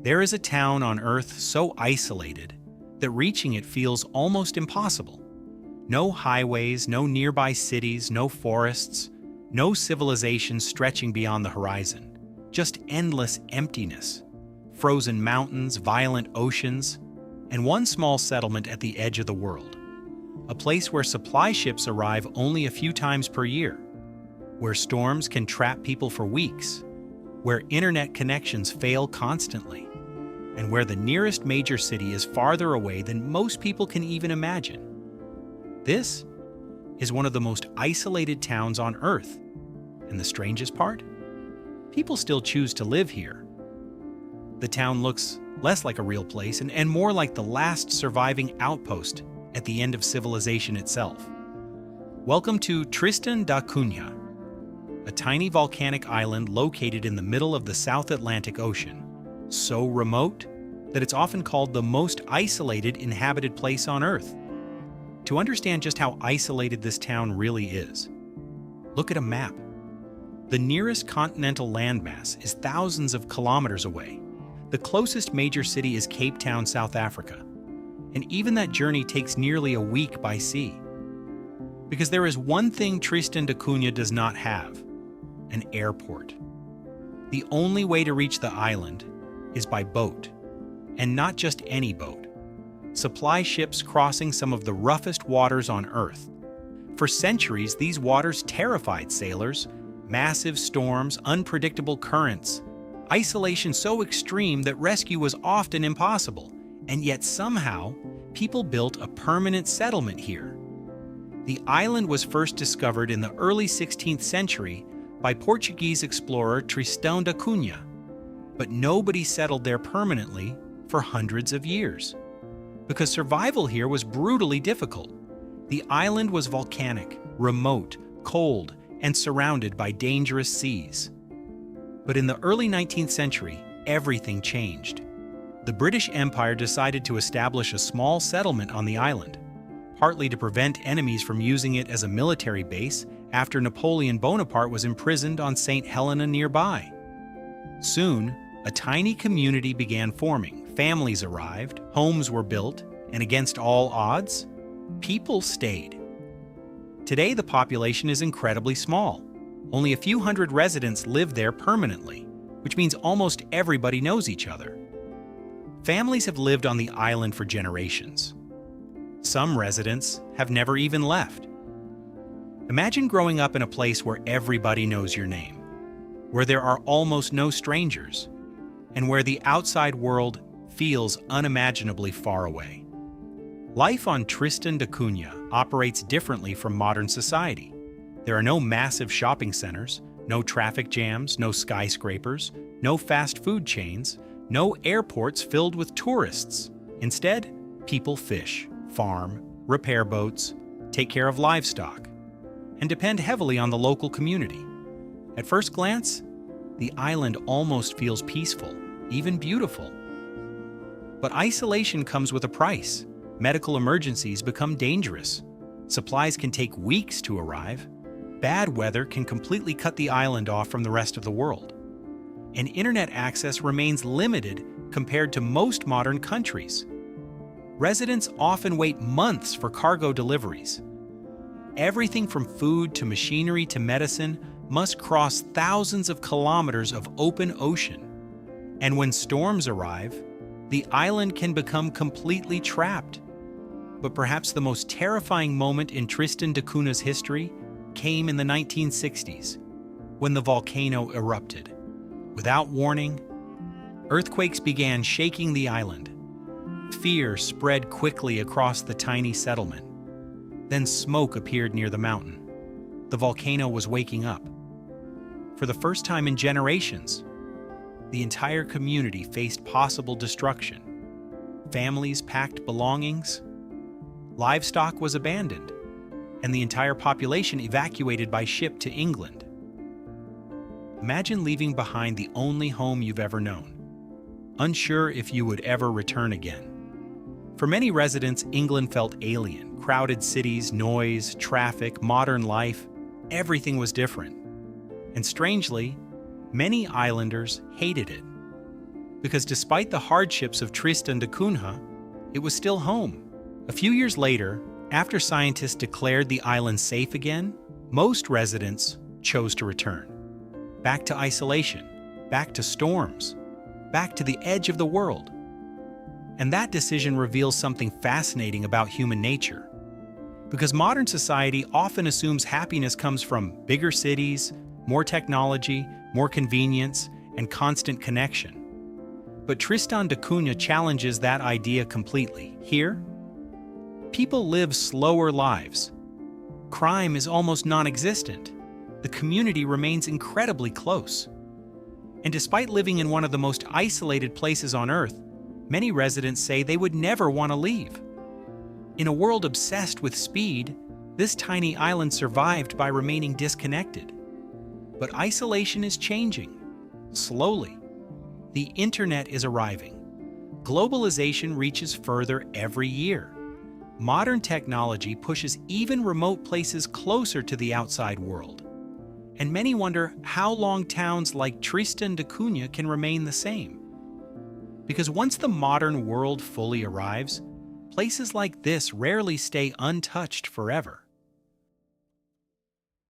There is a town on Earth so isolated that reaching it feels almost impossible. No highways, no nearby cities, no forests, no civilization stretching beyond the horizon. Just endless emptiness. Frozen mountains, violent oceans, and one small settlement at the edge of the world. A place where supply ships arrive only a few times per year. Where storms can trap people for weeks. Where internet connections fail constantly. And where the nearest major city is farther away than most people can even imagine. This is one of the most isolated towns on Earth. And the strangest part? People still choose to live here. The town looks less like a real place and more like the last surviving outpost at the end of civilization itself. Welcome to Tristan da Cunha, a tiny volcanic island located in the middle of the South Atlantic Ocean, so remote that it's often called the most isolated inhabited place on Earth. To understand just how isolated this town really is, look at a map. The nearest continental landmass is thousands of kilometers away. The closest major city is Cape Town, South Africa. And even that journey takes nearly a week by sea. Because there is one thing Tristan da Cunha does not have: an airport. The only way to reach the island is by boat. And not just any boat. Supply ships crossing some of the roughest waters on Earth. For centuries, these waters terrified sailors. Massive storms, unpredictable currents, isolation so extreme that rescue was often impossible. And yet somehow, people built a permanent settlement here. The island was first discovered in the early 16th century by Portuguese explorer Tristan da Cunha. But nobody settled there permanently for hundreds of years. Because survival here was brutally difficult. The island was volcanic, remote, cold, and surrounded by dangerous seas. But in the early 19th century, everything changed. The British Empire decided to establish a small settlement on the island, partly to prevent enemies from using it as a military base after Napoleon Bonaparte was imprisoned on St. Helena nearby. Soon, a tiny community began forming. Families arrived, homes were built, and against all odds, people stayed. Today, the population is incredibly small. Only a few hundred residents live there permanently, which means almost everybody knows each other. Families have lived on the island for generations. Some residents have never even left. Imagine growing up in a place where everybody knows your name, where there are almost no strangers, and where the outside world feels unimaginably far away. Life on Tristan da Cunha operates differently from modern society. There are no massive shopping centers, no traffic jams, no skyscrapers, no fast food chains, no airports filled with tourists. Instead, people fish, farm, repair boats, take care of livestock, and depend heavily on the local community. At first glance, the island almost feels peaceful, even beautiful. But isolation comes with a price. Medical emergencies become dangerous. Supplies can take weeks to arrive. Bad weather can completely cut the island off from the rest of the world. And internet access remains limited compared to most modern countries. Residents often wait months for cargo deliveries. Everything from food to machinery to medicine must cross thousands of kilometers of open ocean. And when storms arrive, the island can become completely trapped. But perhaps the most terrifying moment in Tristan da Cunha's history came in the 1960s, when the volcano erupted. Without warning, earthquakes began shaking the island. Fear spread quickly across the tiny settlement. Then smoke appeared near the mountain. The volcano was waking up. For the first time in generations, the entire community faced possible destruction. Families packed belongings, livestock was abandoned, and the entire population evacuated by ship to England. Imagine leaving behind the only home you've ever known, unsure if you would ever return again. For many residents, England felt alien. Crowded cities, noise, traffic, modern life, everything was different. And strangely, many islanders hated it. because despite the hardships of Tristan da Cunha, it was still home. A few years later, after scientists declared the island safe again, most residents chose to return. Back to isolation, back to storms, back to the edge of the world. And that decision reveals something fascinating about human nature. Because modern society often assumes happiness comes from bigger cities, more technology, more convenience, and constant connection. But Tristan da Cunha challenges that idea completely. Here, people live slower lives. Crime is almost non-existent. The community remains incredibly close. And despite living in one of the most isolated places on Earth, many residents say they would never want to leave. In a world obsessed with speed, this tiny island survived by remaining disconnected. But isolation is changing, slowly. The internet is arriving. Globalization reaches further every year. Modern technology pushes even remote places closer to the outside world. And many wonder how long towns like Tristan da Cunha can remain the same. Because once the modern world fully arrives, places like this rarely stay untouched forever.